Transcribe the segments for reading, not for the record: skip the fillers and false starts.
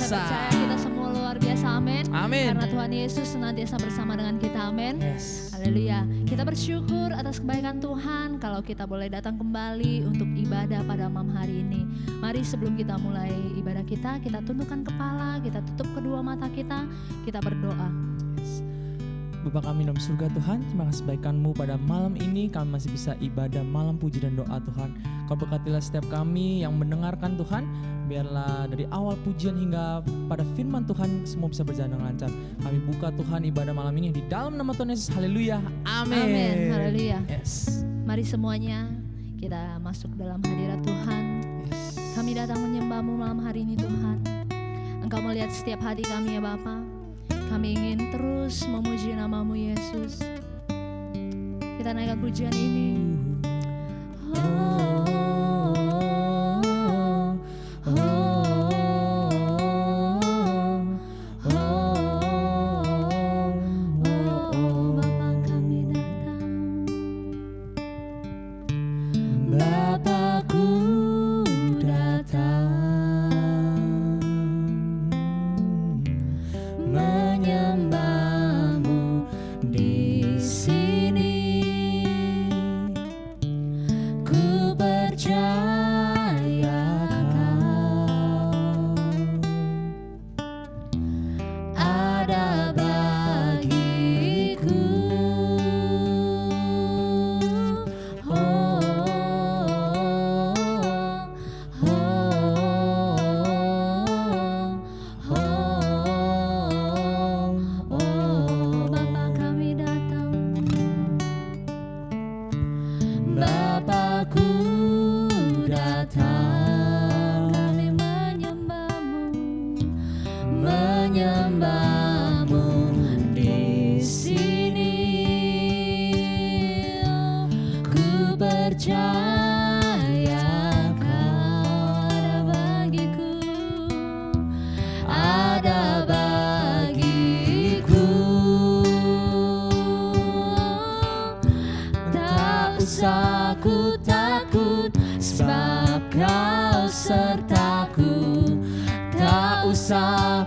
Saya percaya kita semua luar biasa, amin. Amin. Karena Tuhan Yesus senantiasa bersama dengan kita, amin. Yes. Haleluya. Kita bersyukur atas kebaikan Tuhan kalau kita boleh datang kembali untuk ibadah pada malam hari ini. Mari sebelum kita mulai ibadah kita tundukkan kepala, kita tutup kedua mata kita berdoa. Bapa kami dalam surga Tuhan, terima kasih kebaikan-Mu pada malam ini kami masih bisa ibadah malam puji dan doa Tuhan. Kau berkatilah setiap kami yang mendengarkan Tuhan, biarlah dari awal pujian hingga pada firman Tuhan semua bisa berjalan dengan lancar. Kami buka Tuhan ibadah malam ini di dalam nama Tuhan Yesus, haleluya, amin. Amin, haleluya. Yes. Mari semuanya kita masuk dalam hadirat Tuhan. Yes. Kami datang menyembah-Mu malam hari ini Tuhan. Engkau melihat setiap hati kami ya Bapa. Kami ingin terus memuji nama-Mu Yesus. Kita naikkan pujian ini.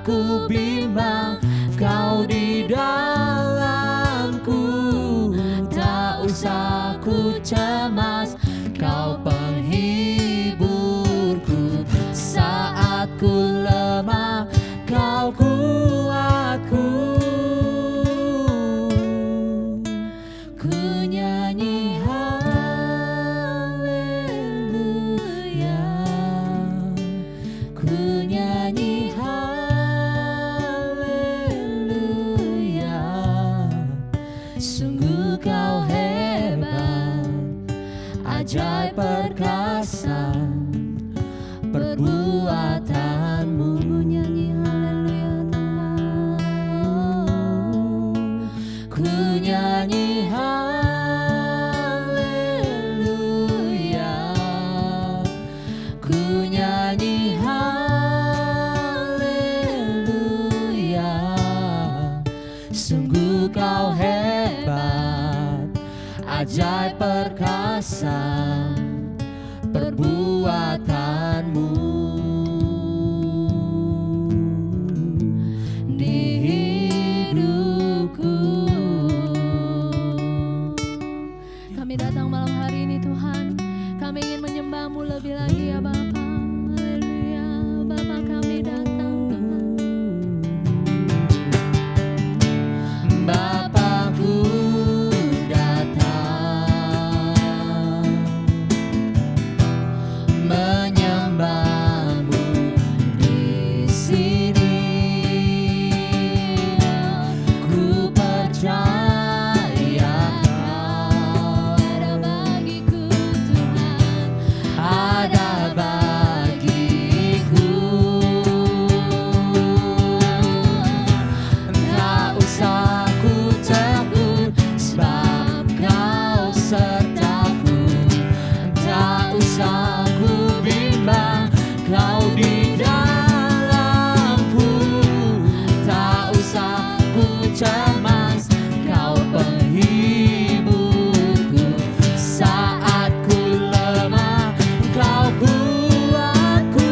Ku bimbang, Kau di dalamku. Tak usah ku cemas, Kau penghiburku. Saat ku lemah, Kau kuatku. Ku nyanyi haleluya, ku nyanyi sungguh Kau hebat, ajaib perkasa perbuatan-Mu. Nyanyi haleluya, ku nyanyi haleluya, ku nyanyi haleluya. Sungguh Kau hebat, ajaib perkasa perbuatan-Mu di hidupku. Kami datang malam hari ini Tuhan. Kami ingin menyembah-Mu lebih lagi ya Bapa. Haleluya. Bapa kami datang Tuhan. Bapakku datang menyembah-Mu di sini. Ku percaya Kau Ada bagiku Tuhan. ada bagiku. Tak usah ku takut, sebab Kau sertaku. Tak usah ku bimbang, Kau di dalamku. Tak usah ku cemas, Kau penghiburku. Saat ku lemah, Kau kuatku.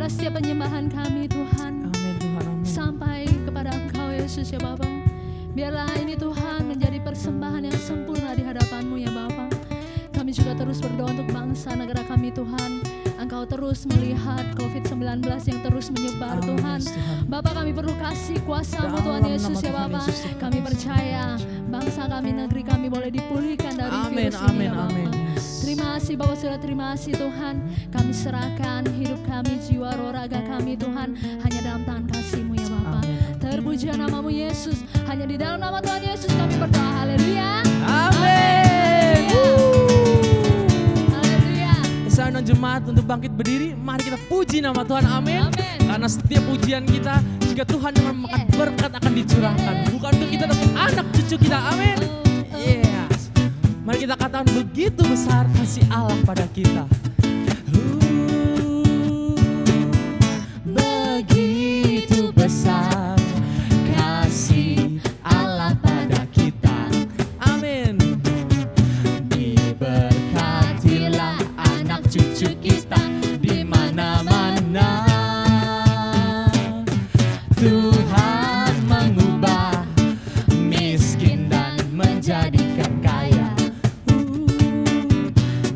Biarlah setiap penyembahan kami Tuhan Amin Tuhan, amin. sampai kepada Engkau Yesus ya Bapa. Biarlah ini Tuhan menjadi persembahan yang sempurna di hadapan-Mu ya Bapa. Kami juga terus berdoa untuk bangsa negara kami Tuhan. Engkau terus melihat COVID-19 yang terus menyebar Amin, Tuhan. Tuhan. Bapak kami perlu kasih kuasa-Mu Tuhan Dalam Yesus nama ya Tuhan Bapak. Yesus, Tuhan. Kami percaya bangsa kami, negeri kami boleh dipulihkan dari Amin, virus ini amin, ya Bapak. amin. Terima kasih Bapak Saudara, terima kasih Tuhan. Kami serahkan hidup kami, jiwa, roh, raga kami Tuhan hanya dalam tangan kasih-Mu ya Bapak. Amin. Terpuji nama-Mu Yesus. Hanya di dalam nama Tuhan Yesus kami berdoa. Haleluya. Amin. Haleluya. Saya undang jemaat untuk bangkit berdiri. Mari kita puji nama Tuhan. Amin. Amin. Karena setiap pujian kita, jika Tuhan yang memakan berkat akan dicurahkan. Bukan untuk kita tapi anak cucu kita. Amin. Yes. Mari kita katakan begitu besar kasih Allah pada kita. Begitu besar kasih Allah pada kita. Amin. Diberkatilah anak cucu kita di mana-mana. Tuhan mengubah miskin dan menjadikan kaya.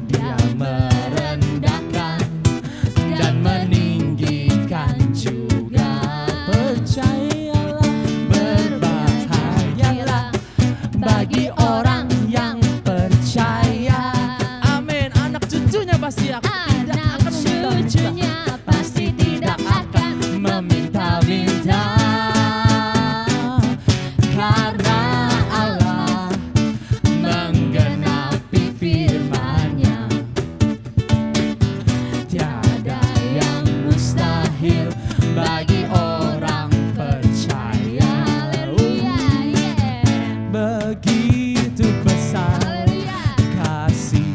Dia merendahkan dan meninggikan juga. Percayalah, berbahagialah bagi orang yang percaya. Amin. Anak cucunya pasti tidak Anak akan meminta-minta. cucunya pasti tidak akan meminta-minta. Karena Allah menggenapi firman-Nya. Tiada yang mustahil bagi orang percaya. Haleluya. Begitu besar Haleluya. kasih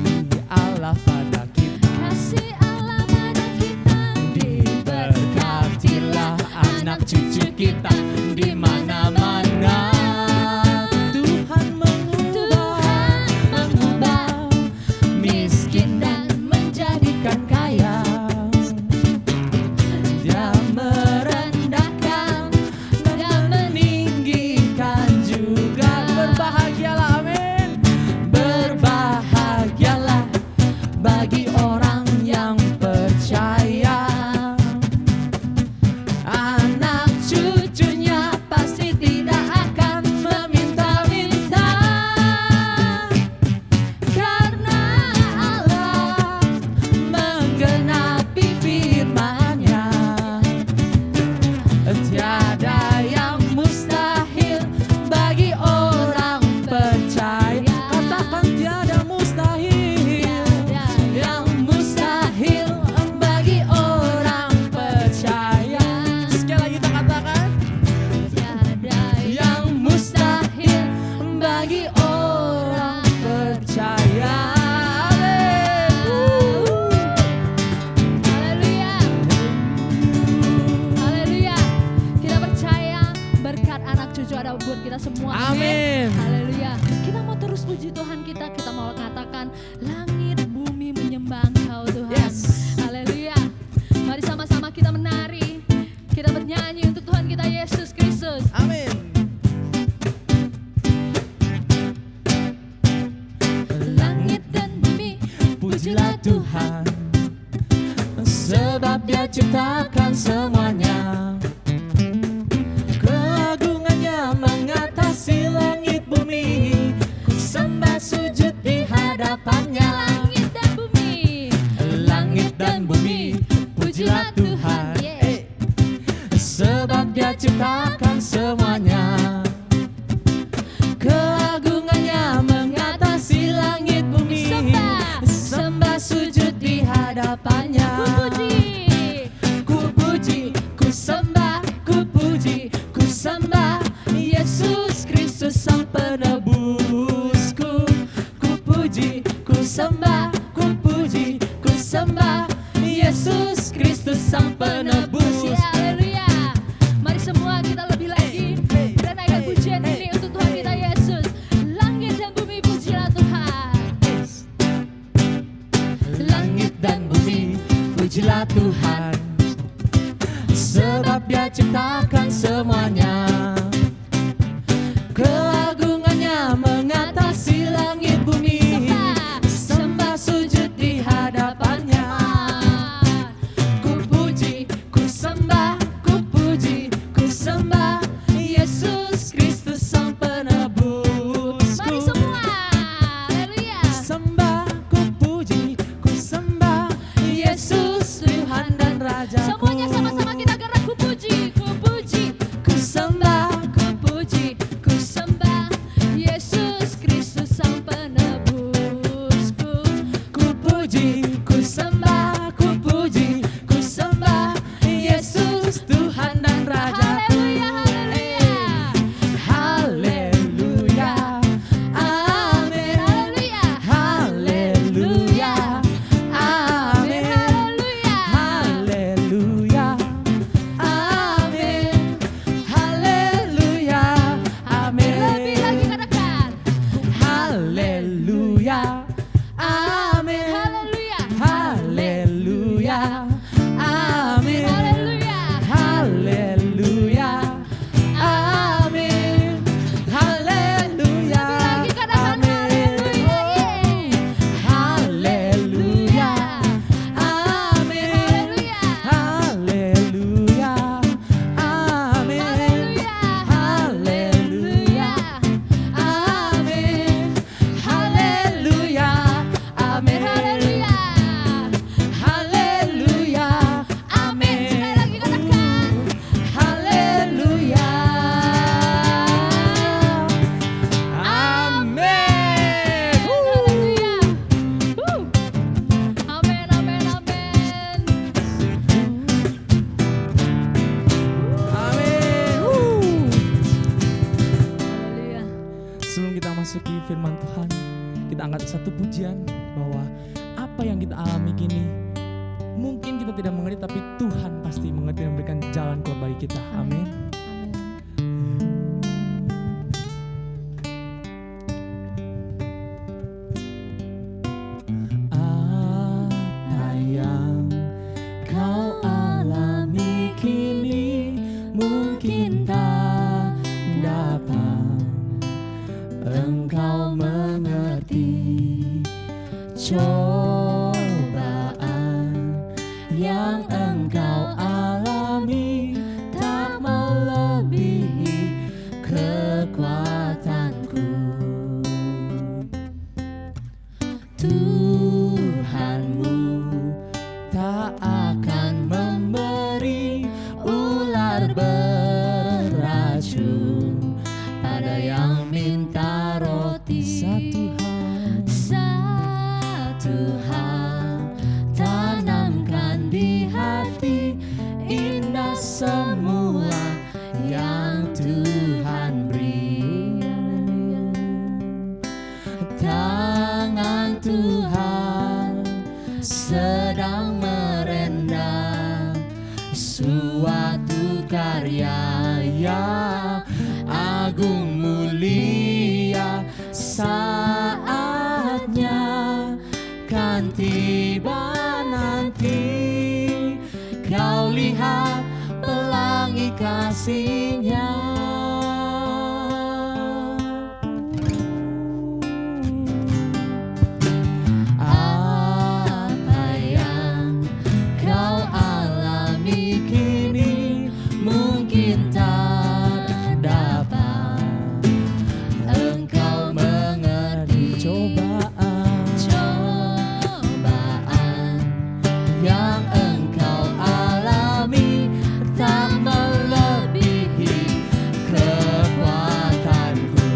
Allah pada kita. Kasih Allah pada kita. Diberkatilah anak cucu kita di mana-mana. Tuhan mengubah miskin dan menjadikan kaya. Dia merendahkan dan meninggikan juga. Berbahagialah, amin. Berbahagialah bagi orang yang percaya. Anak cucunya pasti tidak akan meminta-minta. Karena Allah menggenapi firman-Nya. Tiada yang mustahil bagi orang percaya. Katakan tiada mustahil. Yang mustahil bagi orang percaya. Sekali lagi kita katakan, Tiada yang mustahil bagi orang percaya. Haleluya. Haleluya. Kita percaya berkat anak cucu ada buat kita semua. Amin. Haleluya. Kita mau terus puji Tuhan kita. Kita mau katakan langit bumi menyembah Engkau Tuhan. Yes. Haleluya. Mari sama-sama kita menari. Kita bernyanyi untuk Tuhan kita Yesus Kristus. Amin. Langit dan bumi Pujilah Tuhan, sebab Dia ciptakan semuanya. Keagungannya mengatasi langit bumi. Ku sembah sujud di hadapannya. langit dan bumi. Langit dan bumi, pujilah Tuhan. Sebab Dia ciptakan semuanya. Keagungannya mengatasi langit bumi. Sembah sujud di hadapannya. Ku puji, ku sembah, ku puji, ku sembah Yesus Kristus Sang Penebusku. Ku puji, ku sembah, ku puji, ku sembah Yesus Kristus Sang Penebus. Haleluya. Mari semua kita lebih lagi menaikkan pujian ini untuk Tuhan kita Yesus. Langit dan bumi pujilah Tuhan. Langit dan bumi, pujilah Tuhan. Dia ciptakan semuanya. Keagungannya mengatasi langit bumi. Sembah sujud di hadapannya. Ku puji, ku sembah, ku puji, ku sembah Yesus Kristus Sang Penebusku. Mari semua, haleluya. Ku sembah, ku puji, ku sembah Yesus Tuhan dan Rajaku. Semuanya sama-sama kita gerak, ku puji, ku puji, Ku sembah, ku puji, ku sembah Yesus Kristus Sang Penebusku. ku puji, ku sembah, ku puji, ku sembah Yesus Tuhan dan Rajaku. Haleluya, haleluya. Haleluya, amin. Haleluya, Haleluya, amin. Haleluya, amin. lebih lagi katakan. Haleluya, amin. Haleluya, Haleluya, amin. haleluya. Haleluya, amin. Haleluya, Lagi katakan amin. haleluya, Haleluya, amin. haleluya. Haleluya, amin. Haleluya, amin. Haleluya, amin. Haleluya, amin. Sekali lagi katakan. Haleluya, amin. Haleluya. Amin, amin, amin. Amin. Haleluya. Sebelum kita masuki firman Tuhan, kita angkat satu pujian bahwa apa yang kita alami kini mungkin kita tidak mengerti, tapi Tuhan pasti mengerti dan memberikan jalan keluar bagi kita. Amin. Apa yang kau alami kini mungkin tak dapat engkau mengerti. Cobaan yang engkau alami tak melebihi kekuatanku. Tuhanmu tak akan memberi ular beracun pada yang minta roti. Satu hal tanamkan di hati, indah semua yang Tuhan beri. Tangan Tuhan sedang merendam suatu karya yang agung mulia. Saatnya kan tiba nanti, kau lihat pelangi kasih-Nya. Apa yang kau alami kini mungkin tak dapat engkau mengerti. Cobaan yang engkau alami tak melebihi kekuatanku.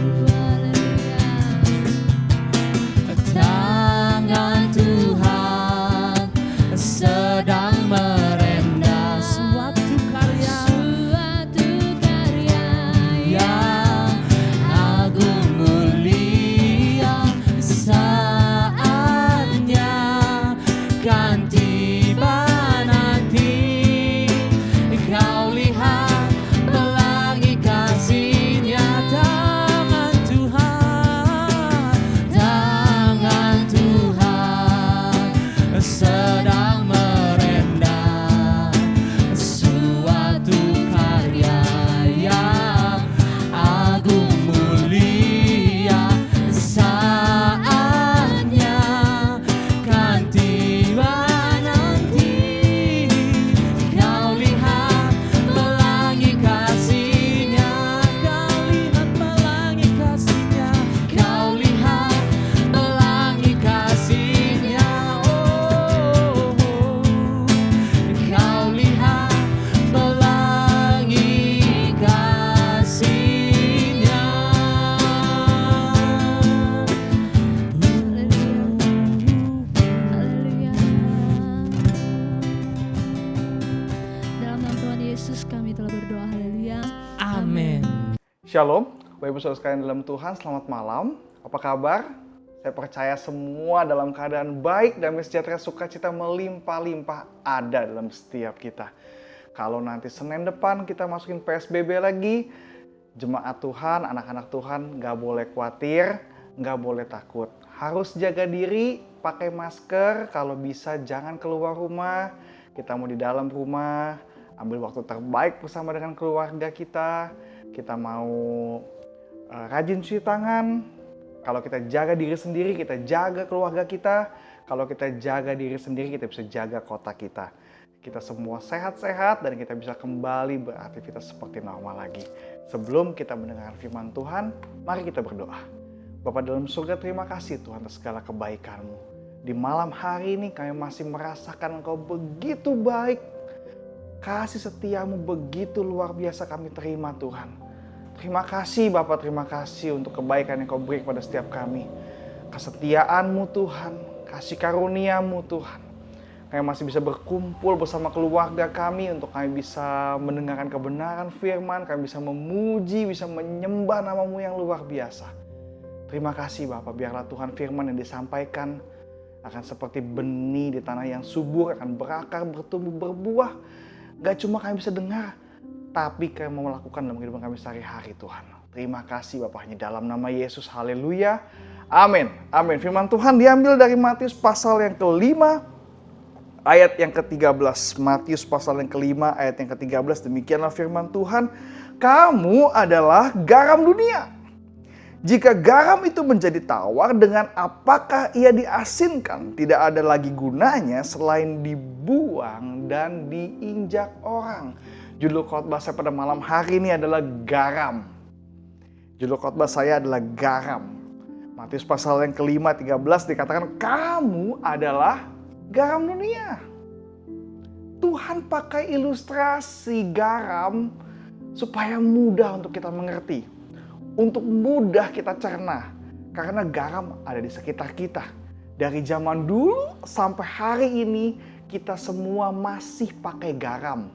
Tangan Tuhan sedang merendam suatu karya yang agung mulia. Saatnya kan tiba Shalom, Bapak Ibu Saudara sekalian dalam Tuhan, selamat malam. Apa kabar? Saya percaya semua dalam keadaan baik, damai sejahtera, sukacita melimpah-limpah ada dalam setiap kita. Kalau nanti Senin depan kita masukin PSBB lagi, jemaat Tuhan, anak-anak Tuhan gak boleh khawatir, gak boleh takut. Harus jaga diri, pakai masker, kalau bisa jangan keluar rumah. Kita mau di dalam rumah, ambil waktu terbaik bersama dengan keluarga kita. Kita mau rajin cuci tangan. Kalau kita jaga diri sendiri, kita jaga keluarga kita. Kalau kita jaga diri sendiri, kita bisa jaga kota kita. Kita semua sehat-sehat dan kita bisa kembali beraktivitas seperti normal lagi. Sebelum kita mendengar firman Tuhan, mari kita berdoa. Bapa dalam surga, terima kasih Tuhan atas segala kebaikan-Mu. Di malam hari ini kami masih merasakan Engkau begitu baik. Kasih setiamu begitu luar biasa kami terima Tuhan. Terima kasih Bapak, terima kasih untuk kebaikan yang Kau beri kepada setiap kami. Kesetiaan-Mu Tuhan, kasih karunia-Mu Tuhan. Kami masih bisa berkumpul bersama keluarga kami untuk kami bisa mendengarkan kebenaran firman. Kami bisa memuji, bisa menyembah nama-Mu yang luar biasa. Terima kasih Bapak, biarlah Tuhan firman yang disampaikan akan seperti benih di tanah yang subur, akan berakar, bertumbuh, berbuah. Gak cuma kami bisa dengar, tapi kami mau melakukan dalam kehidupan kami sehari-hari Tuhan. Terima kasih Bapaknya dalam nama Yesus. Haleluya. Amin. Amin. Firman Tuhan diambil dari Matius pasal yang ke-5 ayat yang ke-13. Matius pasal yang ke-5 ayat yang ke-13. Demikianlah firman Tuhan. Kamu adalah garam dunia. Jika garam itu menjadi tawar, dengan apakah ia diasinkan? Tidak ada lagi gunanya selain dibuang dan diinjak orang. Judul khotbah saya pada malam hari ini adalah garam. Judul khotbah saya adalah garam. Matius pasal yang ke-5 13 dikatakan kamu adalah garam dunia. Tuhan pakai ilustrasi garam supaya mudah untuk kita mengerti. Untuk mudah kita cerna. Karena garam ada di sekitar kita. Dari zaman dulu sampai hari ini kita semua masih pakai garam.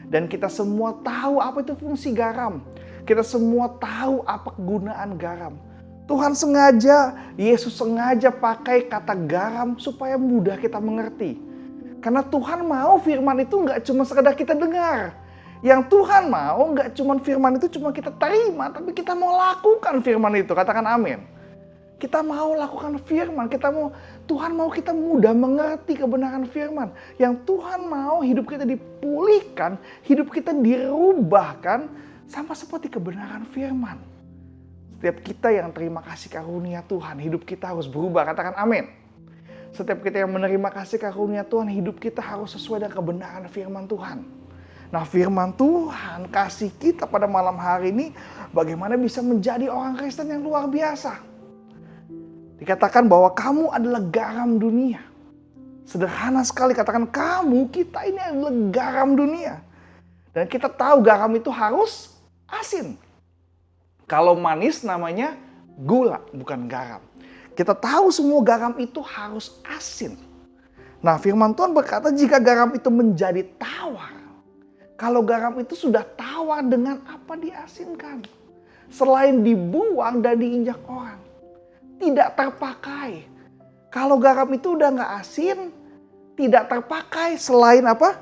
Dan kita semua tahu apa itu fungsi garam. Kita semua tahu apa kegunaan garam. Tuhan sengaja, Yesus sengaja pakai kata garam supaya mudah kita mengerti. Karena Tuhan mau firman itu nggak cuma sekedar kita dengar. Yang Tuhan mau nggak cuma firman itu cuma kita terima, tapi kita mau lakukan firman itu. Katakan amin. Kita mau lakukan firman, Tuhan mau kita mudah mengerti kebenaran firman. Yang Tuhan mau hidup kita dipulihkan, hidup kita dirubahkan sama seperti kebenaran firman. Setiap kita yang terima kasih karunia Tuhan, hidup kita harus berubah. Katakan amin. Setiap kita yang menerima kasih karunia Tuhan, hidup kita harus sesuai dengan kebenaran firman Tuhan. Nah, firman Tuhan kasih kita pada malam hari ini bagaimana bisa menjadi orang Kristen yang luar biasa. Dikatakan bahwa kamu adalah garam dunia. Sederhana sekali katakan kita ini adalah garam dunia. Dan kita tahu garam itu harus asin. Kalau manis namanya gula, bukan garam. Kita tahu semua garam itu harus asin. Nah, firman Tuhan berkata jika garam itu menjadi tawar. Kalau garam itu sudah tawar, dengan apa diasinkan? Selain dibuang dan diinjak orang. Tidak terpakai. Kalau garam itu udah gak asin, tidak terpakai. Selain apa?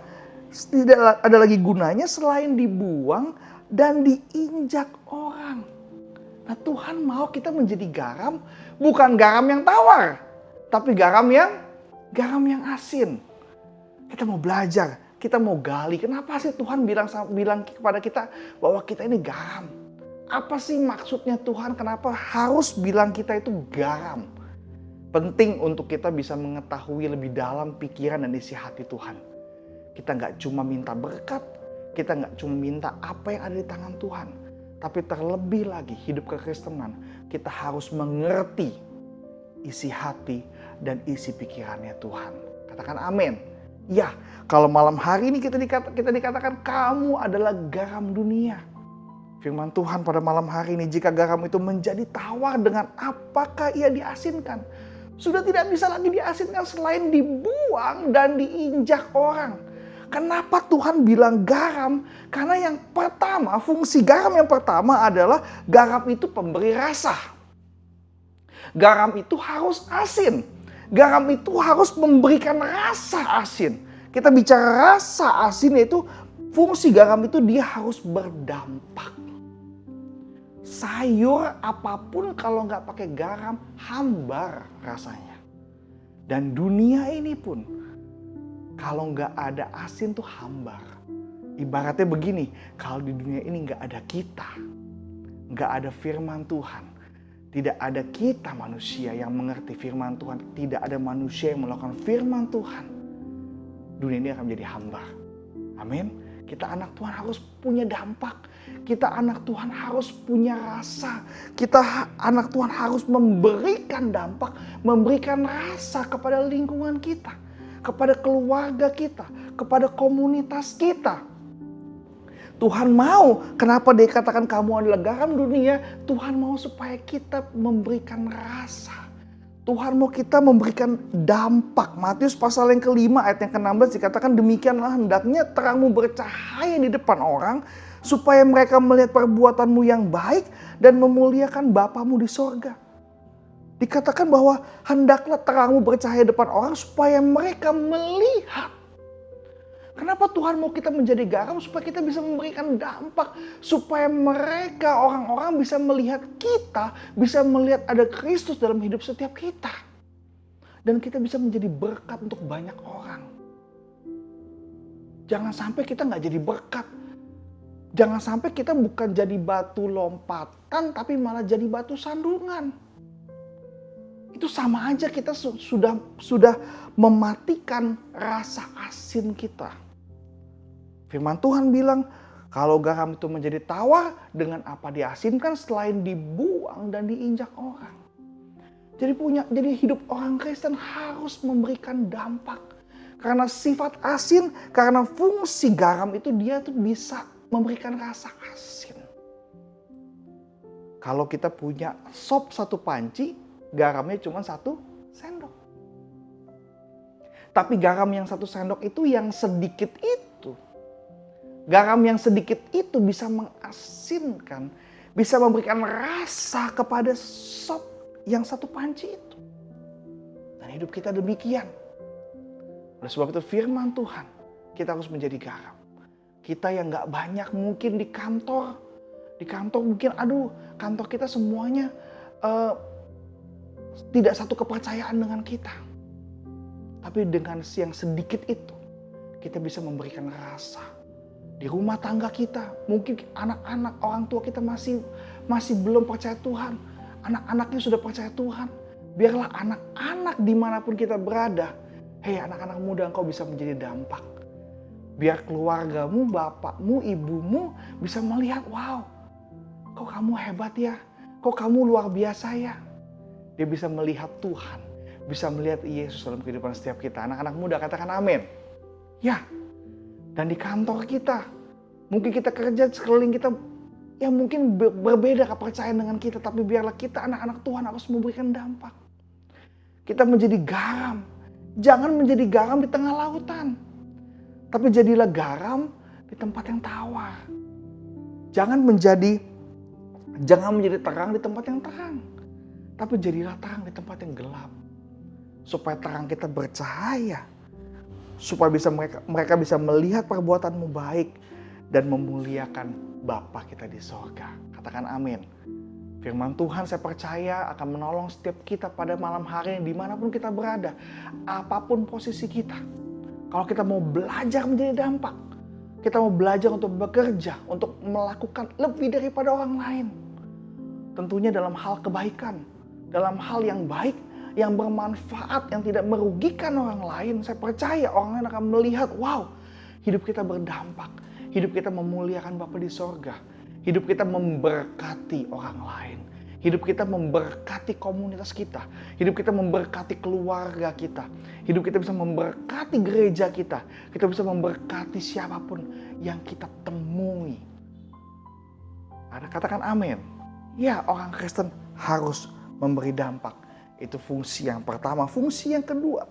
Tidak ada lagi gunanya selain dibuang dan diinjak orang. Nah, Tuhan mau kita menjadi garam, bukan garam yang tawar, tapi garam yang asin. Kita mau belajar. Kita mau gali, kenapa sih Tuhan bilang kepada kita bahwa kita ini garam? Apa sih maksudnya Tuhan? Kenapa harus bilang kita itu garam? Penting untuk kita bisa mengetahui lebih dalam pikiran dan isi hati Tuhan. Kita nggak cuma minta berkat, kita nggak cuma minta apa yang ada di tangan Tuhan. Tapi terlebih lagi hidup kekristenan, kita harus mengerti isi hati dan isi pikirannya Tuhan. Katakan amin. Ya, kalau malam hari ini kita dikatakan kamu adalah garam dunia. Firman Tuhan pada malam hari ini, jika garam itu menjadi tawar, dengan apakah ia diasinkan? Sudah tidak bisa lagi diasinkan selain dibuang dan diinjak orang. Kenapa Tuhan bilang garam? Karena yang pertama, fungsi garam yang pertama adalah garam itu pemberi rasa. Garam itu harus asin. Garam itu harus memberikan rasa asin. Kita bicara rasa asin, yaitu fungsi garam itu dia harus berdampak. Sayur apapun kalau nggak pakai garam, hambar rasanya. Dan dunia ini pun, kalau nggak ada asin tuh hambar. Ibaratnya begini, kalau di dunia ini nggak ada kita, nggak ada firman Tuhan, tidak ada kita manusia yang mengerti firman Tuhan, tidak ada manusia yang melakukan firman Tuhan, dunia ini akan menjadi hambar. Amin. Kita anak Tuhan harus punya dampak. Kita anak Tuhan harus punya rasa. Kita anak Tuhan harus memberikan dampak, memberikan rasa kepada lingkungan kita, kepada keluarga kita, kepada komunitas kita. Tuhan mau, kenapa dia katakan kamu adalah garam dunia? Tuhan mau supaya kita memberikan rasa. Tuhan mau kita memberikan dampak. Matius pasal yang kelima ayat yang ke-16 dikatakan, demikianlah hendaknya terangmu bercahaya di depan orang, supaya mereka melihat perbuatanmu yang baik dan memuliakan Bapamu di sorga. Dikatakan bahwa hendaklah terangmu bercahaya di depan orang supaya mereka melihat. Kenapa Tuhan mau kita menjadi garam? Supaya kita bisa memberikan dampak. Supaya mereka, orang-orang bisa melihat kita, bisa melihat ada Kristus dalam hidup setiap kita. Dan kita bisa menjadi berkat untuk banyak orang. Jangan sampai kita nggak jadi berkat. Jangan sampai kita bukan jadi batu lompatan, tapi malah jadi batu sandungan. Itu sama aja kita sudah mematikan rasa asin kita. Firman Tuhan bilang, kalau garam itu menjadi tawar, dengan apa diasinkan selain dibuang dan diinjak orang. Jadi hidup orang Kristen harus memberikan dampak. Karena sifat asin, karena fungsi garam itu dia tuh bisa memberikan rasa asin. Kalau kita punya sop 1 panci, garamnya cuma 1 sendok. Tapi garam yang 1 sendok itu yang sedikit itu. Garam yang sedikit itu bisa mengasinkan, bisa memberikan rasa kepada sop yang 1 panci itu. Dan hidup kita demikian. Oleh sebab itu firman Tuhan, kita harus menjadi garam. Kita yang gak banyak mungkin di kantor. Di kantor mungkin, kantor kita semuanya tidak satu kepercayaan dengan kita. Tapi dengan yang sedikit itu, kita bisa memberikan rasa. Di rumah tangga kita, mungkin anak-anak, orang tua kita masih belum percaya Tuhan. Anak-anaknya sudah percaya Tuhan. Biarlah anak-anak dimanapun kita berada, hei anak-anak muda, engkau bisa menjadi dampak. Biar keluargamu, bapakmu, ibumu bisa melihat, wow, kok kamu hebat ya, kok kamu luar biasa ya. Dia bisa melihat Tuhan, bisa melihat Yesus dalam kehidupan setiap kita. Anak-anak muda katakan amin. Ya, dan di kantor kita, mungkin kita kerja sekeliling kita, ya mungkin berbeda kepercayaan dengan kita, tapi biarlah kita anak-anak Tuhan harus memberikan dampak. Kita menjadi garam, jangan menjadi garam di tengah lautan, tapi jadilah garam di tempat yang tawar. Jangan menjadi terang di tempat yang terang, tapi jadilah terang di tempat yang gelap. Supaya terang kita bercahaya, supaya mereka bisa melihat perbuatanmu baik dan memuliakan Bapa kita di sorga. Katakan amin. Firman Tuhan saya percaya akan menolong setiap kita pada malam hari ini dimanapun kita berada. Apapun posisi kita. Kalau kita mau belajar menjadi dampak. Kita mau belajar untuk bekerja, untuk melakukan lebih daripada orang lain. Tentunya dalam hal kebaikan, dalam hal yang baik, yang bermanfaat, yang tidak merugikan orang lain. Saya percaya orang lain akan melihat, wow, hidup kita berdampak. Hidup kita memuliakan Bapa di sorga. Hidup kita memberkati orang lain. Hidup kita memberkati komunitas kita. Hidup kita memberkati keluarga kita. Hidup kita bisa memberkati gereja kita. Kita bisa memberkati siapapun yang kita temui. Ada katakan amin. Ya, orang Kristen harus memberi dampak. Itu fungsi yang pertama. Fungsi yang kedua.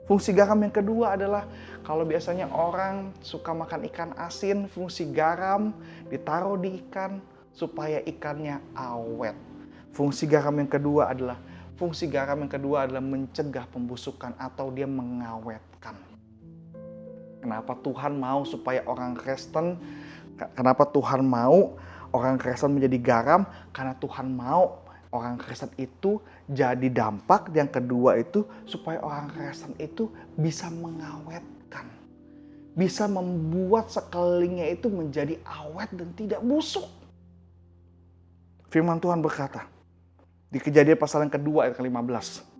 Fungsi garam yang kedua adalah kalau biasanya orang suka makan ikan asin, fungsi garam ditaruh di ikan supaya ikannya awet. Fungsi garam yang kedua adalah mencegah pembusukan atau dia mengawetkan. Kenapa Tuhan mau supaya orang Kristen, kenapa Tuhan mau orang Kristen menjadi garam? Karena Tuhan mau orang Kristen itu jadi dampak. Yang kedua itu supaya orang Kristen itu bisa mengawetkan. Bisa membuat sekelilingnya itu menjadi awet dan tidak busuk. Firman Tuhan berkata di Kejadian pasal yang kedua ayat ke-15.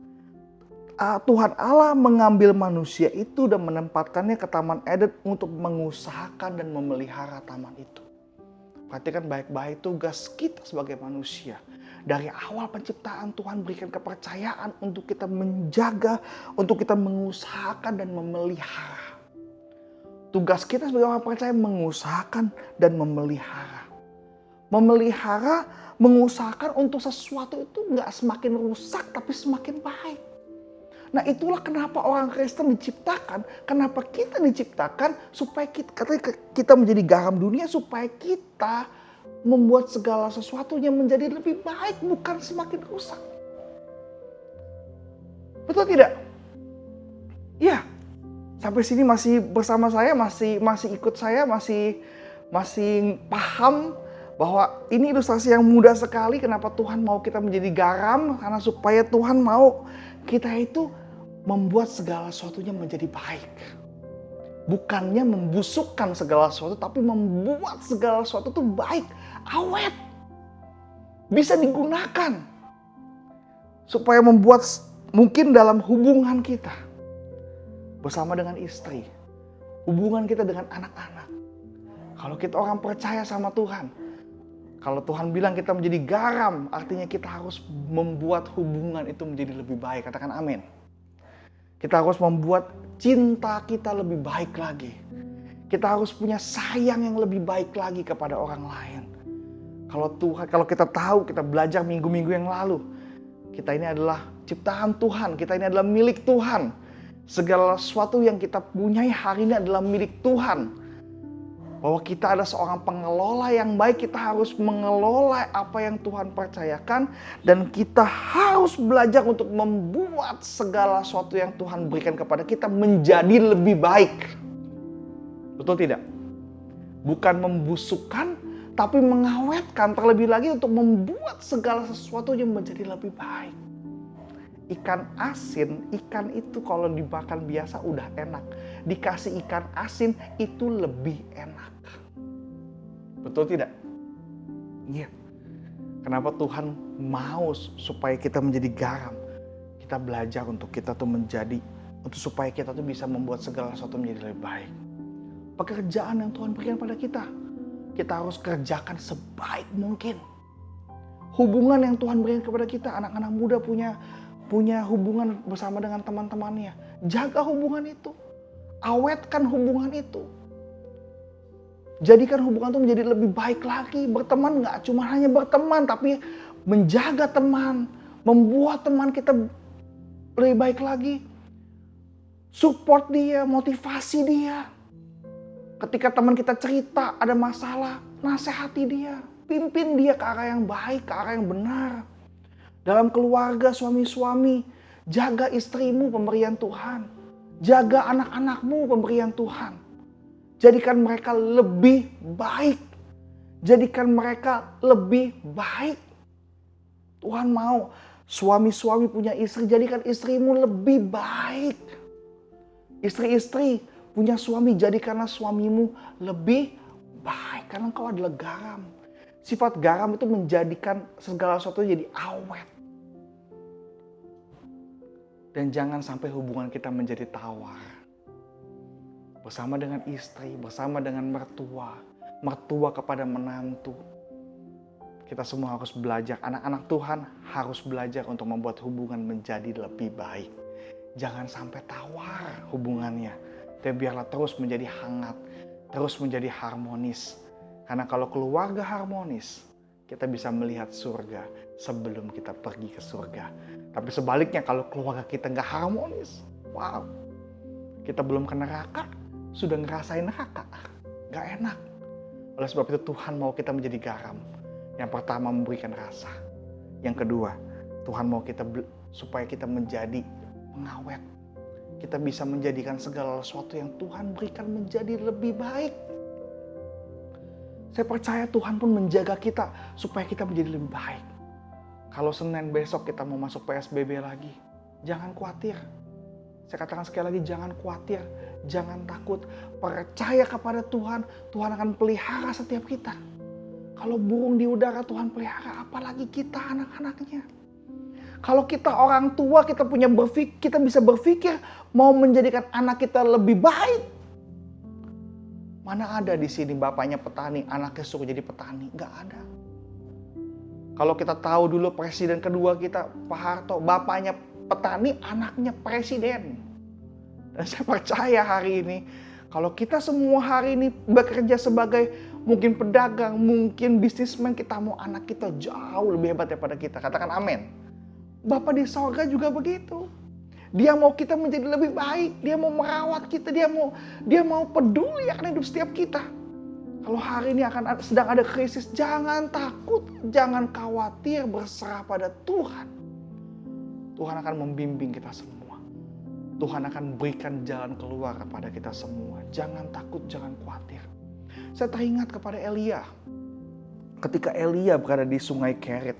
Tuhan Allah mengambil manusia itu dan menempatkannya ke Taman Eden untuk mengusahakan dan memelihara taman itu. Perhatikan baik-baik tugas kita sebagai manusia. Dari awal penciptaan Tuhan berikan kepercayaan untuk kita menjaga, untuk kita mengusahakan dan memelihara. Tugas kita sebagai orang percaya mengusahakan dan memelihara. Memelihara, mengusahakan untuk sesuatu itu nggak semakin rusak tapi semakin baik. Nah itulah kenapa orang Kristen diciptakan, kenapa kita diciptakan supaya kita menjadi garam dunia supaya kita membuat segala sesuatunya menjadi lebih baik, bukan semakin rusak. Betul tidak? Ya, sampai sini masih bersama saya, masih ikut saya, masih paham bahwa ini ilustrasi yang mudah sekali kenapa Tuhan mau kita menjadi garam, karena supaya Tuhan mau kita itu membuat segala sesuatunya menjadi baik. Bukannya membusukkan segala sesuatu, tapi membuat segala sesuatu itu baik, awet. Bisa digunakan. Supaya membuat mungkin dalam hubungan kita. Bersama dengan istri. Hubungan kita dengan anak-anak. Kalau kita orang percaya sama Tuhan. Kalau Tuhan bilang kita menjadi garam, artinya kita harus membuat hubungan itu menjadi lebih baik. Katakan amin. Kita harus membuat cinta kita lebih baik lagi. Kita harus punya sayang yang lebih baik lagi kepada orang lain. Kalau kita tahu, kita belajar minggu-minggu yang lalu. Kita ini adalah ciptaan Tuhan, kita ini adalah milik Tuhan. Segala sesuatu yang kita punyai hari ini adalah milik Tuhan. Bahwa kita adalah seorang pengelola yang baik, kita harus mengelola apa yang Tuhan percayakan. Dan kita harus belajar untuk membuat segala sesuatu yang Tuhan berikan kepada kita menjadi lebih baik. Betul tidak? Bukan membusukkan, tapi mengawetkan. Terlebih lagi untuk membuat segala sesuatu yang menjadi lebih baik. Ikan asin, ikan itu kalau dimakan biasa udah enak. Dikasih ikan asin itu lebih enak. Betul tidak? Iya. Kenapa Tuhan mau supaya kita menjadi garam? Kita belajar untuk kita tuh supaya kita tuh bisa membuat segala sesuatu menjadi lebih baik. Pekerjaan yang Tuhan berikan pada kita harus kerjakan sebaik mungkin. Hubungan yang Tuhan berikan kepada kita, anak-anak muda punya hubungan bersama dengan teman-temannya. Jaga hubungan itu. Awetkan hubungan itu. Jadikan hubungan itu menjadi lebih baik lagi. Berteman gak cuma hanya berteman, tapi menjaga teman. Membuat teman kita lebih baik lagi. Support dia, motivasi dia. Ketika teman kita cerita ada masalah, nasihati dia. Pimpin dia ke arah yang baik, ke arah yang benar. Dalam keluarga suami-suami, jaga istrimu pemberian Tuhan. Jaga anak-anakmu pemberian Tuhan. Jadikan mereka lebih baik. Jadikan mereka lebih baik. Tuhan mau suami-suami punya istri, jadikan istrimu lebih baik. Istri-istri punya suami, jadikanlah suamimu lebih baik. Karena engkau adalah garam. Sifat garam itu menjadikan segala sesuatu jadi awet. Dan jangan sampai hubungan kita menjadi tawar. Bersama dengan istri, bersama dengan mertua kepada menantu. Kita semua harus belajar, anak-anak Tuhan harus belajar untuk membuat hubungan menjadi lebih baik. Jangan sampai tawar hubungannya. Tapi biarlah terus menjadi hangat, terus menjadi harmonis. Karena kalau keluarga harmonis, kita bisa melihat surga sebelum kita pergi ke surga. Tapi sebaliknya kalau keluarga kita nggak harmonis, wow, Kita belum ke neraka, sudah ngerasain neraka. Gak enak. Oleh sebab itu Tuhan mau kita menjadi garam. Yang pertama memberikan rasa. Yang kedua, Tuhan mau kita supaya kita menjadi pengawet. Kita bisa menjadikan segala sesuatu yang Tuhan berikan menjadi lebih baik. Saya percaya Tuhan pun menjaga kita supaya kita menjadi lebih baik. Kalau Senin besok kita mau masuk PSBB lagi, jangan khawatir. Saya katakan sekali lagi, jangan khawatir, jangan takut. Percaya kepada Tuhan, Tuhan akan pelihara setiap kita. Kalau burung di udara Tuhan pelihara, apalagi kita anak-anaknya. Kalau kita orang tua, kita bisa berpikir mau menjadikan anak kita lebih baik. Mana ada di sini bapaknya petani, anaknya suruh jadi petani? Gak ada. Kalau kita tahu dulu presiden kedua kita, Pak Harto, bapaknya petani, anaknya presiden. Dan saya percaya hari ini, kalau kita semua hari ini bekerja sebagai mungkin pedagang, mungkin bisnismen, kita mau anak kita jauh lebih hebat daripada kita. Katakan amin. Bapa di sorga juga begitu. Dia mau kita menjadi lebih baik. Dia mau merawat kita. Dia mau peduli akan hidup setiap kita. Kalau hari ini sedang ada krisis, jangan takut, jangan khawatir, berserah pada Tuhan. Tuhan akan membimbing kita semua. Tuhan akan berikan jalan keluar kepada kita semua. Jangan takut, jangan khawatir. Saya teringat kepada Elia. Ketika Elia berada di sungai Kerit,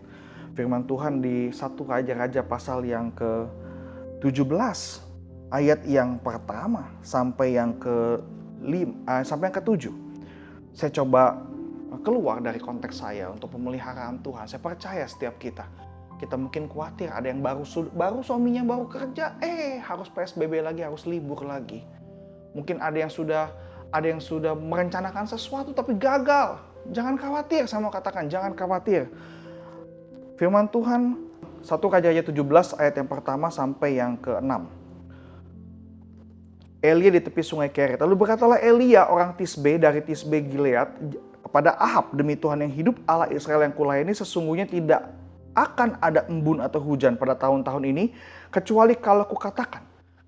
firman Tuhan di 1 Raja-Raja pasal yang ke-17, ayat yang pertama sampai yang ke-7. Saya coba keluar dari konteks saya untuk pemeliharaan Tuhan. Saya percaya setiap kita mungkin khawatir, ada yang baru suaminya baru kerja, harus PSBB lagi, harus libur lagi. Mungkin ada yang sudah merencanakan sesuatu tapi gagal. Jangan khawatir, saya mau katakan jangan khawatir. Firman Tuhan 1 Raja-Raja 17 ayat yang pertama sampai yang ke-6. Elia di tepi sungai Kerit. Lalu berkatalah Elia orang Tisbe dari Tisbe Gilead kepada Ahab, demi Tuhan yang hidup, Allah Israel yang kulayani, sesungguhnya tidak akan ada embun atau hujan pada tahun-tahun ini, kecuali kalau kukatakan.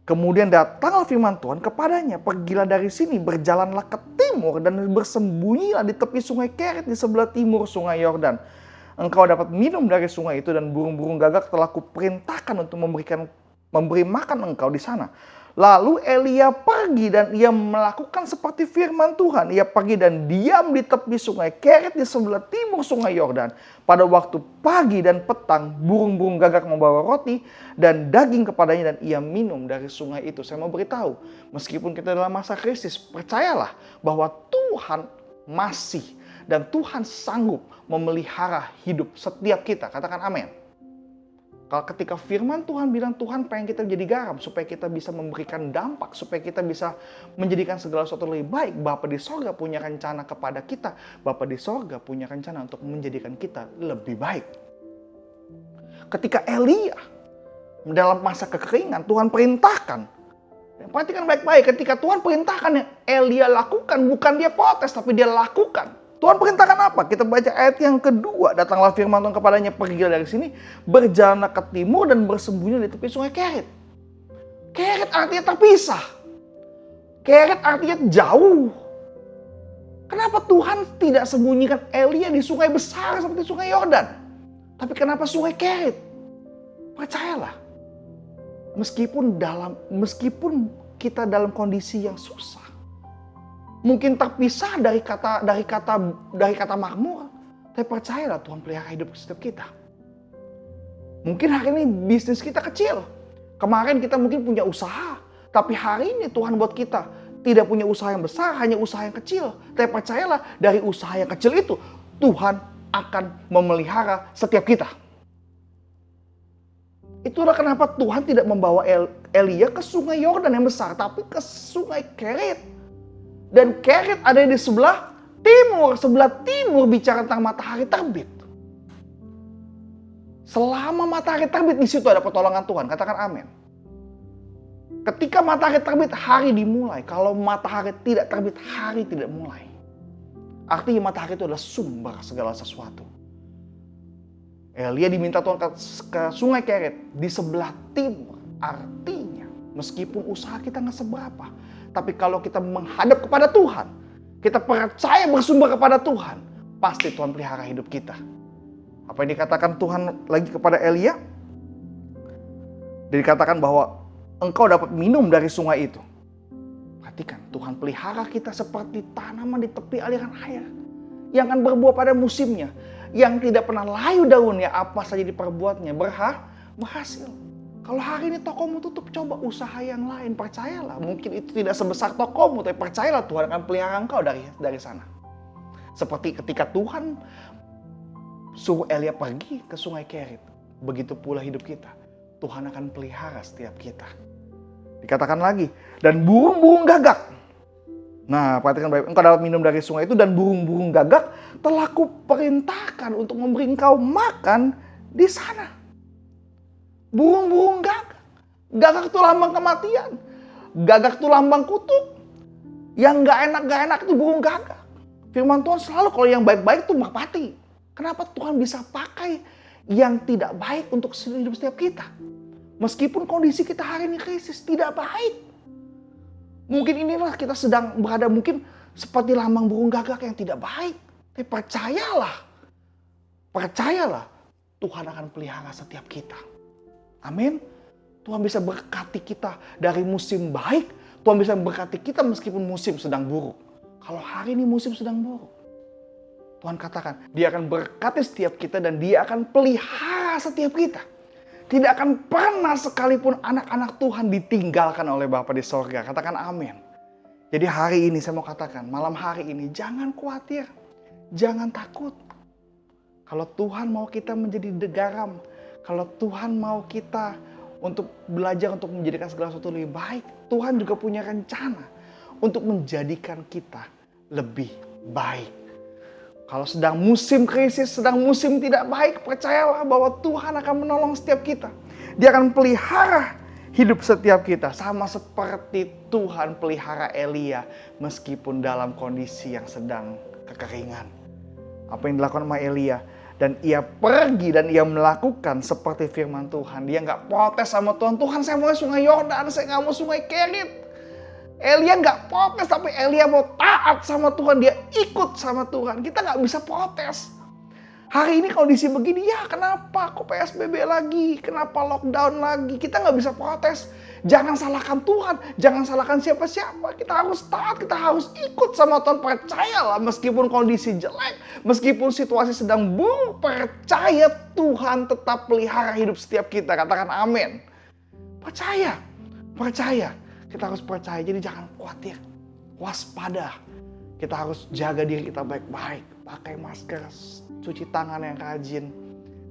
Kemudian datanglah firman Tuhan kepadanya, pergilah dari sini, berjalanlah ke timur dan bersembunyilah di tepi sungai Kerit di sebelah timur sungai Yordan. Engkau dapat minum dari sungai itu dan burung-burung gagak telah kuperintahkan untuk memberi makan engkau di sana. Lalu Elia pergi dan ia melakukan seperti firman Tuhan. Ia pergi dan diam di tepi sungai Kerit di sebelah timur sungai Yordan. Pada waktu pagi dan petang, burung-burung gagak membawa roti dan daging kepadanya dan ia minum dari sungai itu. Saya mau beritahu, meskipun kita dalam masa krisis, percayalah bahwa Tuhan masih dan Tuhan sanggup memelihara hidup setiap kita. Katakan amin. Kalau ketika firman Tuhan bilang Tuhan pengen kita jadi garam supaya kita bisa memberikan dampak, supaya kita bisa menjadikan segala sesuatu lebih baik. Bapa di sorga punya rencana kepada kita. Bapa di sorga punya rencana untuk menjadikan kita lebih baik. Ketika Elia dalam masa kekeringan, Tuhan perintahkan. Perhatikan baik-baik, ketika Tuhan perintahkan yang Elia lakukan, bukan dia protes tapi dia lakukan. Tuhan perintahkan apa? Kita baca ayat yang kedua. Datanglah firman Tuhan kepadanya, pergilah dari sini, berjalanlah ke timur dan bersembunyi di tepi sungai Kerit. Kerit artinya terpisah. Kerit artinya jauh. Kenapa Tuhan tidak sembunyikan Elia di sungai besar seperti sungai Yordan? Tapi kenapa sungai Kerit? Percayalah. Meskipun kita dalam kondisi yang susah, mungkin terpisah dari kata makmur, tapi percayalah Tuhan pelihara hidup setiap kita. Mungkin hari ini bisnis kita kecil. Kemarin kita mungkin punya usaha, tapi hari ini Tuhan buat kita tidak punya usaha yang besar, hanya usaha yang kecil. Tapi percayalah dari usaha yang kecil itu Tuhan akan memelihara setiap kita. Itulah kenapa Tuhan tidak membawa Elia ke sungai Yordan yang besar, tapi ke sungai Kerit. Dan Kerit ada di sebelah timur. Sebelah timur bicara tentang matahari terbit. Selama matahari terbit di situ ada pertolongan Tuhan. Katakan amin. Ketika matahari terbit, hari dimulai. Kalau matahari tidak terbit, hari tidak mulai. Artinya matahari itu adalah sumber segala sesuatu. Elia diminta Tuhan ke sungai Kerit di sebelah timur. Artinya Meskipun usaha kita nggak seberapa. Tapi kalau kita menghadap kepada Tuhan, kita percaya bersumber kepada Tuhan, pasti Tuhan pelihara hidup kita. Apa yang dikatakan Tuhan lagi kepada Elia? Dikatakan bahwa engkau dapat minum dari sungai itu. Perhatikan, Tuhan pelihara kita seperti tanaman di tepi aliran air. Yang akan berbuah pada musimnya. Yang tidak pernah layu daunnya, apa saja diperbuatnya berhasil. Kalau hari ini tokomu tutup, coba usaha yang lain. Percayalah, mungkin itu tidak sebesar tokomu, tapi percayalah Tuhan akan pelihara engkau dari sana. Seperti ketika Tuhan suruh Elia pergi ke sungai Kerit. Begitu pula hidup kita. Tuhan akan pelihara setiap kita. Dikatakan lagi, dan burung-burung gagak. Nah, perhatikan baik, engkau dapat minum dari sungai itu dan burung-burung gagak telah kuperintahkan untuk memberi engkau makan di sana. Burung-burung gagak. Gagak itu lambang kematian. Gagak itu lambang kutuk. Yang gak enak itu burung gagak. Firman Tuhan selalu kalau yang baik-baik itu merpati. Kenapa Tuhan bisa pakai yang tidak baik untuk hidup setiap kita? Meskipun kondisi kita hari ini krisis, tidak baik. Mungkin inilah kita sedang berada mungkin seperti lambang burung gagak yang tidak baik. Tapi percayalah Tuhan akan pelihara setiap kita. Amin. Tuhan bisa berkati kita dari musim baik. Tuhan bisa berkati kita meskipun musim sedang buruk. Kalau hari ini musim sedang buruk, Tuhan katakan dia akan berkati setiap kita dan dia akan pelihara setiap kita. Tidak akan pernah sekalipun anak-anak Tuhan ditinggalkan oleh Bapa di sorga. Katakan amin. Jadi hari ini saya mau katakan, malam hari ini jangan khawatir. Jangan takut. Kalau Tuhan mau kita menjadi garam, kalau Tuhan mau kita untuk belajar untuk menjadikan segala sesuatu lebih baik, Tuhan juga punya rencana untuk menjadikan kita lebih baik. Kalau sedang musim krisis, sedang musim tidak baik, percayalah bahwa Tuhan akan menolong setiap kita. Dia akan pelihara hidup setiap kita. Sama seperti Tuhan pelihara Elia meskipun dalam kondisi yang sedang kekeringan. Apa yang dilakukan sama Elia? Dan ia pergi dan ia melakukan seperti firman Tuhan. Dia nggak protes sama Tuhan. Tuhan, saya mau sungai Yordan, saya nggak mau sungai Kerit. Elia nggak protes, tapi Elia mau taat sama Tuhan. Dia ikut sama Tuhan. Kita nggak bisa protes. Hari ini kondisi begini, ya kenapa kok PSBB lagi? Kenapa lockdown lagi? Kita nggak bisa protes. Jangan salahkan Tuhan. Jangan salahkan siapa-siapa. Kita harus taat, kita harus ikut sama Tuhan. Percayalah meskipun kondisi jelek, meskipun situasi sedang buruk, percaya Tuhan tetap pelihara hidup setiap kita. Katakan amin. Percaya. Kita harus percaya, jadi jangan khawatir. Waspada. Kita harus jaga diri kita baik-baik. Pakai masker, cuci tangan yang rajin.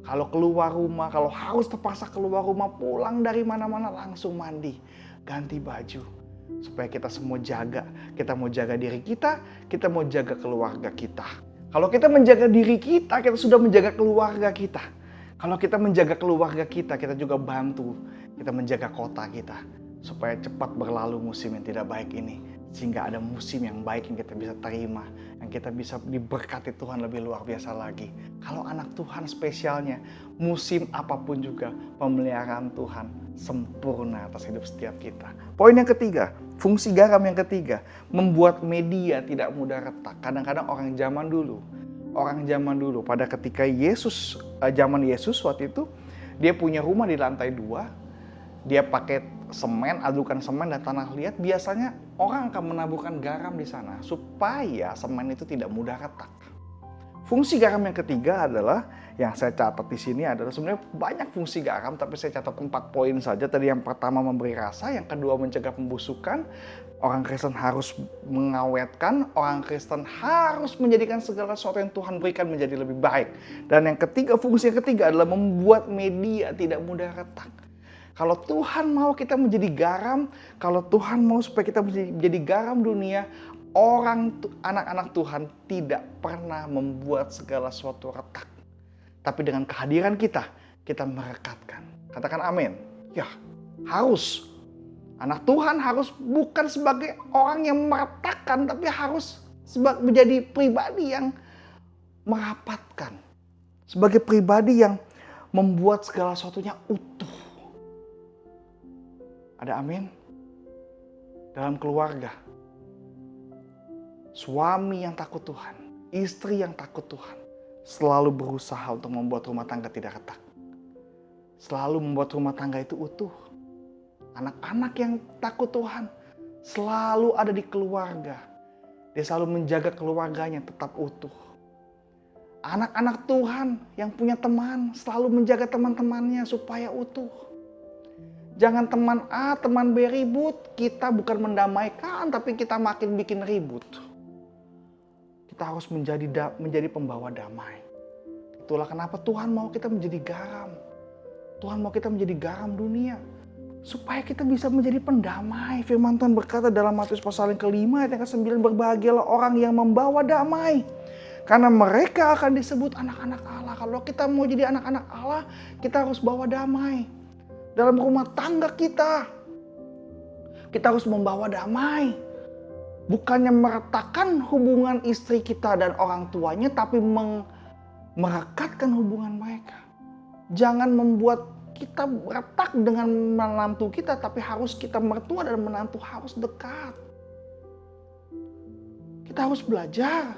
Kalau keluar rumah, kalau harus terpaksa keluar rumah, pulang dari mana-mana langsung mandi. Ganti baju. Supaya kita semua jaga. Kita mau jaga diri kita mau jaga keluarga kita. Kalau kita menjaga diri kita sudah menjaga keluarga kita. Kalau kita menjaga keluarga kita juga bantu kita menjaga kota kita. Supaya cepat berlalu musim yang tidak baik ini. Sehingga ada musim yang baik yang kita bisa terima. Yang kita bisa diberkati Tuhan lebih luar biasa lagi. Kalau anak Tuhan spesialnya, musim apapun juga pemeliharaan Tuhan sempurna atas hidup setiap kita. Poin yang ketiga, fungsi garam yang ketiga, membuat media tidak mudah retak. Kadang-kadang orang zaman dulu pada ketika zaman Yesus waktu itu, dia punya rumah di lantai 2, dia pakai semen, adukan semen dan tanah liat, biasanya orang akan menaburkan garam di sana supaya semen itu tidak mudah retak. Fungsi garam yang ketiga adalah yang saya catat di sini adalah sebenarnya banyak fungsi garam, tapi saya catat 4 poin saja. Tadi yang pertama memberi rasa, yang kedua mencegah pembusukan. Orang Kristen harus mengawetkan, orang Kristen harus menjadikan segala sesuatu yang Tuhan berikan menjadi lebih baik. Dan yang ketiga, fungsi yang ketiga adalah membuat media tidak mudah retak. Kalau Tuhan mau kita menjadi garam, kalau Tuhan mau supaya kita menjadi garam dunia, anak-anak Tuhan tidak pernah membuat segala sesuatu retak. Tapi dengan kehadiran kita merekatkan. Katakan amin. Ya, harus. Anak Tuhan harus bukan sebagai orang yang meretakkan, tapi harus menjadi pribadi yang merapatkan. Sebagai pribadi yang membuat segala sesuatunya utuh. Ada amin? dalam keluarga. Suami yang takut Tuhan, istri yang takut Tuhan, selalu berusaha untuk membuat rumah tangga tidak retak. Selalu membuat rumah tangga itu utuh. Anak-anak yang takut Tuhan selalu ada di keluarga. Dia selalu menjaga keluarganya tetap utuh. Anak-anak Tuhan yang punya teman selalu menjaga teman-temannya supaya utuh. Jangan teman A, teman B ribut, kita bukan mendamaikan tapi kita makin bikin ribut. Kita harus menjadi pembawa damai. Itulah kenapa Tuhan mau kita menjadi garam. Tuhan mau kita menjadi garam dunia. Supaya kita bisa menjadi pendamai. Firman Tuhan berkata dalam Matius pasal yang ke-5 ayat yang ke-9, berbahagialah orang yang membawa damai, karena mereka akan disebut anak-anak Allah. Kalau kita mau jadi anak-anak Allah, kita harus bawa damai. Dalam rumah tangga kita harus membawa damai. Bukannya meretakkan hubungan istri kita dan orang tuanya, tapi merekatkan hubungan mereka. Jangan membuat kita retak dengan menantu kita, tapi harus kita mertua dan menantu harus dekat. Kita harus belajar.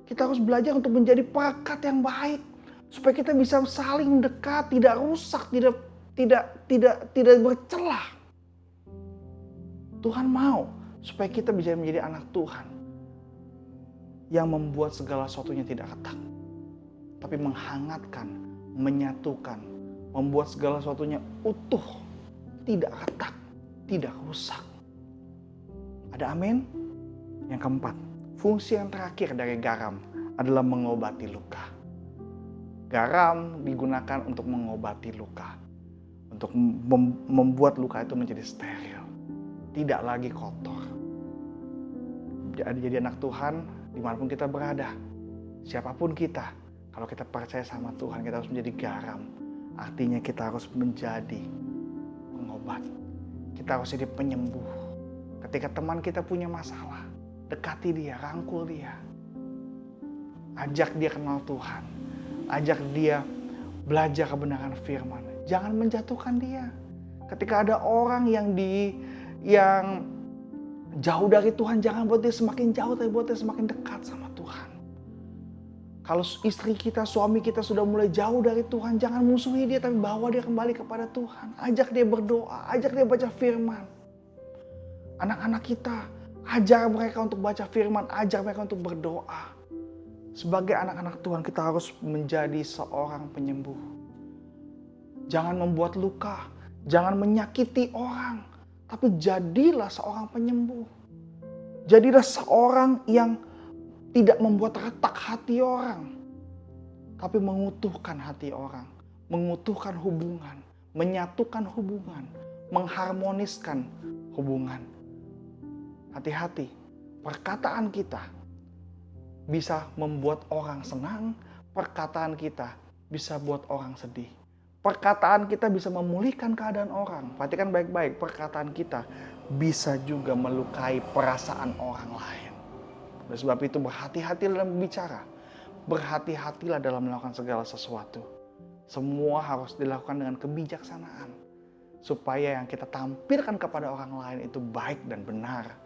Kita harus belajar untuk menjadi perekat yang baik. Supaya kita bisa saling dekat, tidak rusak, tidak bercelah. Tuhan mau supaya kita bisa menjadi anak Tuhan yang membuat segala sesuatunya tidak retak, tapi menghangatkan, menyatukan, membuat segala sesuatunya utuh, tidak retak, tidak rusak. Ada amin? Yang keempat, fungsi yang terakhir dari garam adalah mengobati luka. Garam digunakan untuk mengobati luka, untuk membuat luka itu menjadi steril, tidak lagi kotor. Jadi anak Tuhan dimanapun kita berada, siapapun kita, kalau kita percaya sama Tuhan, kita harus menjadi garam. Artinya kita harus menjadi pengobat. Kita harus jadi penyembuh. Ketika teman kita punya masalah, dekati dia, rangkul dia. Ajak dia kenal Tuhan. Ajak dia belajar kebenaran firman. Jangan menjatuhkan dia. Ketika ada orang yang jauh dari Tuhan, jangan buat dia semakin jauh, tapi buat dia semakin dekat sama Tuhan. Kalau istri kita, suami kita sudah mulai jauh dari Tuhan, jangan musuhi dia, tapi bawa dia kembali kepada Tuhan. Ajak dia berdoa, ajak dia baca firman. Anak-anak kita, ajar mereka untuk baca firman, ajar mereka untuk berdoa. Sebagai anak-anak Tuhan, kita harus menjadi seorang penyembuh. Jangan membuat luka, jangan menyakiti orang, tapi jadilah seorang penyembuh. Jadilah seorang yang tidak membuat retak hati orang, tapi mengutuhkan hati orang, mengutuhkan hubungan, menyatukan hubungan, mengharmoniskan hubungan. Hati-hati, perkataan kita bisa membuat orang senang, perkataan kita bisa buat orang sedih. Perkataan kita bisa memulihkan keadaan orang. Perhatikan baik-baik, perkataan kita bisa juga melukai perasaan orang lain. Oleh sebab itu berhati-hatilah dalam berbicara. Berhati-hatilah dalam melakukan segala sesuatu. Semua harus dilakukan dengan kebijaksanaan. Supaya yang kita tampilkan kepada orang lain itu baik dan benar.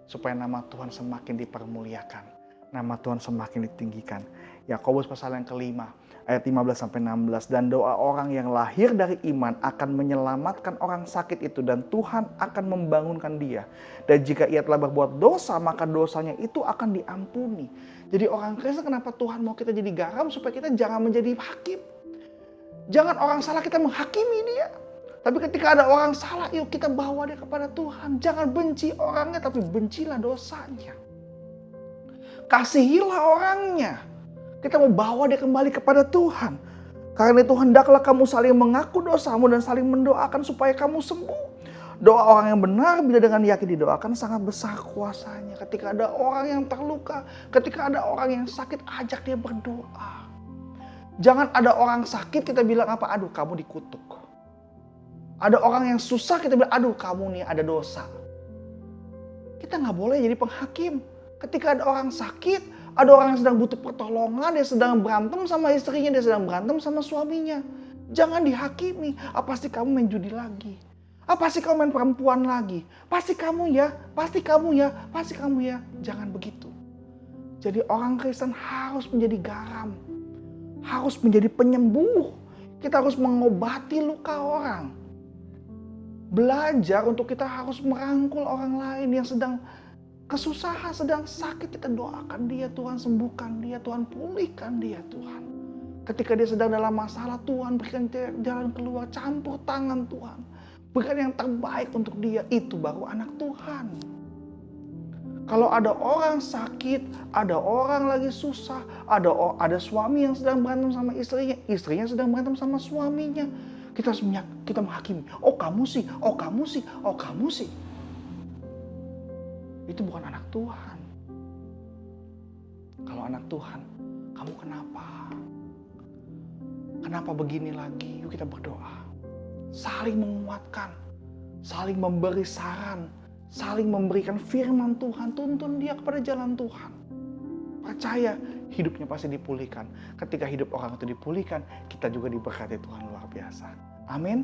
Supaya nama Tuhan semakin dipermuliakan. Nama Tuhan semakin ditinggikan. Yakobus pasal yang ke-5 ayat 15-16. Dan doa orang yang lahir dari iman akan menyelamatkan orang sakit itu, dan Tuhan akan membangunkan dia. Dan jika ia telah berbuat dosa, maka dosanya itu akan diampuni. Jadi orang Kristen, kenapa Tuhan mau kita jadi garam? Supaya kita jangan menjadi hakim. Jangan orang salah kita menghakimi dia. Tapi ketika ada orang salah, yuk kita bawa dia kepada Tuhan. Jangan benci orangnya, tapi bencilah dosanya. Kasihilah orangnya. Kita mau bawa dia kembali kepada Tuhan. Karena itu hendaklah kamu saling mengaku dosamu dan saling mendoakan supaya kamu sembuh. Doa orang yang benar bila dengan yakin didoakan sangat besar kuasanya. Ketika ada orang yang terluka, ketika ada orang yang sakit, ajak dia berdoa. Jangan ada orang sakit kita bilang apa? Aduh, kamu dikutuk. Ada orang yang susah kita bilang, aduh kamu nih ada dosa. Kita nggak boleh jadi penghakim. Ketika ada orang sakit, ada orang yang sedang butuh pertolongan, dia sedang berantem sama istrinya, dia sedang berantem sama suaminya. Jangan dihakimi. Apa pasti kamu main judi lagi? Pasti kamu main perempuan lagi. Pasti kamu ya, pasti kamu ya, pasti kamu ya. Jangan begitu. Jadi orang Kristen harus menjadi garam. Harus menjadi penyembuh. Kita harus mengobati luka orang. Belajar untuk kita harus merangkul orang lain yang sedang kesusahan, sedang sakit. Kita doakan dia, Tuhan sembuhkan dia, Tuhan pulihkan dia, Tuhan. Ketika dia sedang dalam masalah, Tuhan berikan jalan keluar, campur tangan Tuhan. Berikan yang terbaik untuk dia, itu baru anak Tuhan. Kalau ada orang sakit, ada orang lagi susah, ada suami yang sedang berantem sama istrinya, istrinya sedang berantem sama suaminya. Kita menghakimi, oh kamu sih, oh kamu sih, oh kamu sih. Itu bukan anak Tuhan. Kalau anak Tuhan, kamu kenapa? Kenapa begini lagi? Yuk kita berdoa. Saling menguatkan, saling memberi saran, saling memberikan firman Tuhan, tuntun dia kepada jalan Tuhan. Percaya, hidupnya pasti dipulihkan. Ketika hidup orang itu dipulihkan, kita juga diberkati Tuhan luar biasa. Amin.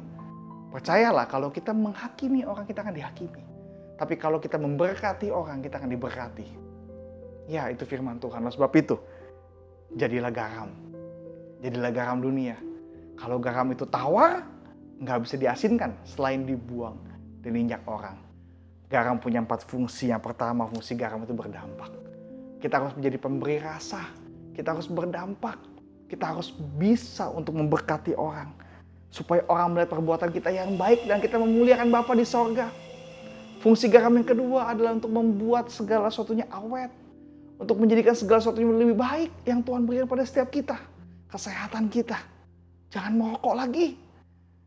Percayalah, kalau kita menghakimi orang, kita akan dihakimi. Tapi kalau kita memberkati orang, kita akan diberkati. Ya, itu firman Tuhan. Oleh sebab itu, jadilah garam. Jadilah garam dunia. Kalau garam itu tawar, nggak bisa diasinkan selain dibuang dan diinjak orang. Garam punya 4 fungsi. Yang pertama, fungsi garam itu berdampak. Kita harus menjadi pemberi rasa. Kita harus berdampak. Kita harus bisa untuk memberkati orang. Supaya orang melihat perbuatan kita yang baik dan kita memuliakan Bapa di sorga. Fungsi garam yang kedua adalah untuk membuat segala sesuatunya awet. Untuk menjadikan segala sesuatunya lebih baik yang Tuhan berikan pada setiap kita. Kesehatan kita. Jangan merokok lagi.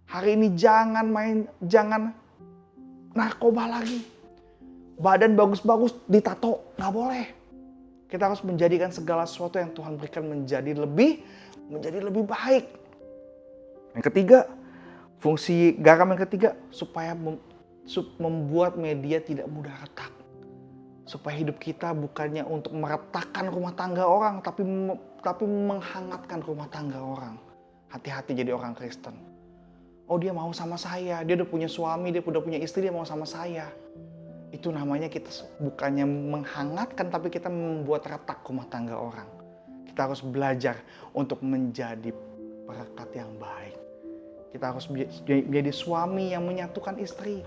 Hari ini jangan narkoba lagi. Badan bagus-bagus ditato, nggak boleh. Kita harus menjadikan segala sesuatu yang Tuhan berikan menjadi lebih baik. Yang ketiga, fungsi garam yang ketiga supaya membuat media tidak mudah retak. Supaya hidup kita bukannya untuk meretakkan rumah tangga orang, tapi menghangatkan rumah tangga orang. Hati-hati jadi orang Kristen. Oh, dia mau sama saya, dia udah punya suami, dia udah punya istri, dia mau sama saya. Itu namanya kita bukannya menghangatkan, tapi kita membuat retak rumah tangga orang. Kita harus belajar untuk menjadi perekat yang baik. Kita harus menjadi suami yang menyatukan istri.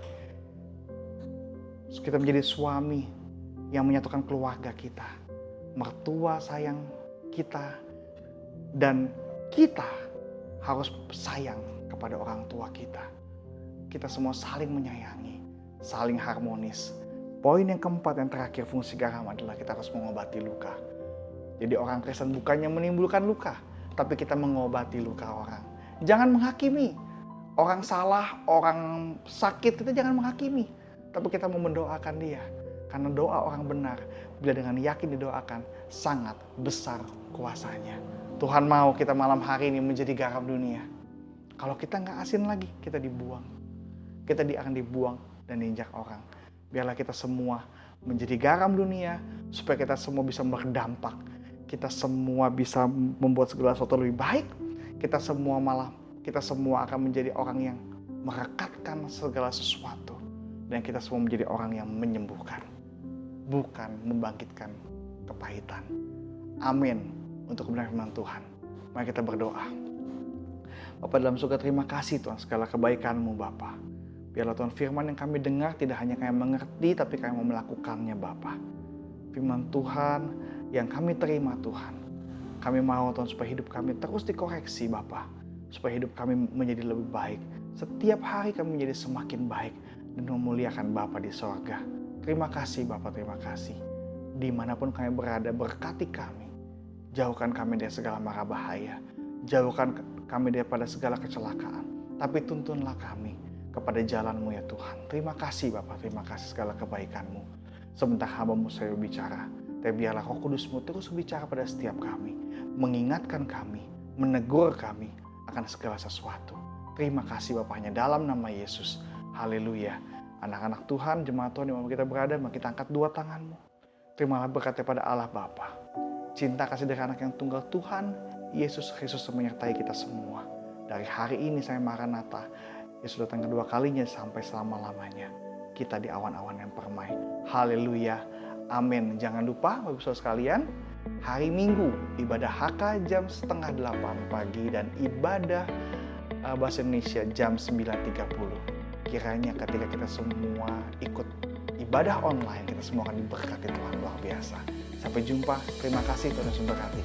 Kita menjadi suami yang menyatukan keluarga kita. Mertua sayang kita. Dan kita harus sayang kepada orang tua kita. Kita semua saling menyayangi, saling harmonis. Poin yang keempat, yang terakhir, fungsi garam adalah kita harus mengobati luka. Jadi orang Kristen bukannya menimbulkan luka, tapi kita mengobati luka orang. Jangan menghakimi. Orang salah, orang sakit, kita jangan menghakimi. Tapi kita mau mendoakan dia. Karena doa orang benar, bila dengan yakin didoakan, sangat besar kuasanya. Tuhan mau kita malam hari ini menjadi garam dunia. Kalau kita nggak asin lagi, kita dibuang. Kita akan dibuang dan diinjak orang. Biarlah kita semua menjadi garam dunia, supaya kita semua bisa berdampak. Kita semua bisa membuat segala sesuatu lebih baik. Kita semua akan menjadi orang yang merekatkan segala sesuatu. Dan kita semua menjadi orang yang menyembuhkan. Bukan membangkitkan kepahitan. Amin. Untuk kebenaran firman Tuhan. Mari kita berdoa. Bapa dalam surga, terima kasih Tuhan segala kebaikan-Mu Bapa. Biarlah Tuhan firman yang kami dengar tidak hanya kami mengerti, tapi kami mau melakukannya Bapa. Firman Tuhan yang kami terima Tuhan. Kami mau Tuhan supaya hidup kami terus dikoreksi Bapa. Supaya hidup kami menjadi lebih baik. Setiap hari kami menjadi semakin baik dan memuliakan Bapa di sorga. Terima kasih Bapa, terima kasih. Dimanapun kami berada, berkati kami. Jauhkan kami dari segala mara bahaya. Jauhkan kami daripada segala kecelakaan. Tapi tuntunlah kami kepada jalan-Mu ya Tuhan. Terima kasih Bapa, terima kasih segala kebaikan-Mu. Sebentar hamba-Mu saya bicara. Tapi biarlah Roh Kudus-Mu terus berbicara pada setiap kami. Mengingatkan kami, menegur kami akan segala sesuatu. Terima kasih Bapa, hanya dalam nama Yesus. Haleluya. Anak-anak Tuhan, jemaat Tuhan, di mana kita berada, mari kita angkat dua tangan-Mu. Terimalah berkat daripada Allah Bapa. Cinta kasih dari anak yang tunggal Tuhan, Yesus Kristus menyertai kita semua. Dari hari ini saya Maranatha, Yesus datang kedua kalinya sampai selama-lamanya. Kita di awan-awan yang permai. Haleluya. Amin. Jangan lupa Bapak Saudara sekalian, hari Minggu ibadah HK jam 7:30 pagi dan ibadah bahasa Indonesia jam 9:30. Kiranya ketika kita semua ikut ibadah online, kita semua akan diberkati Tuhan luar biasa. Sampai jumpa. Terima kasih Tuhan Yesus memberkati.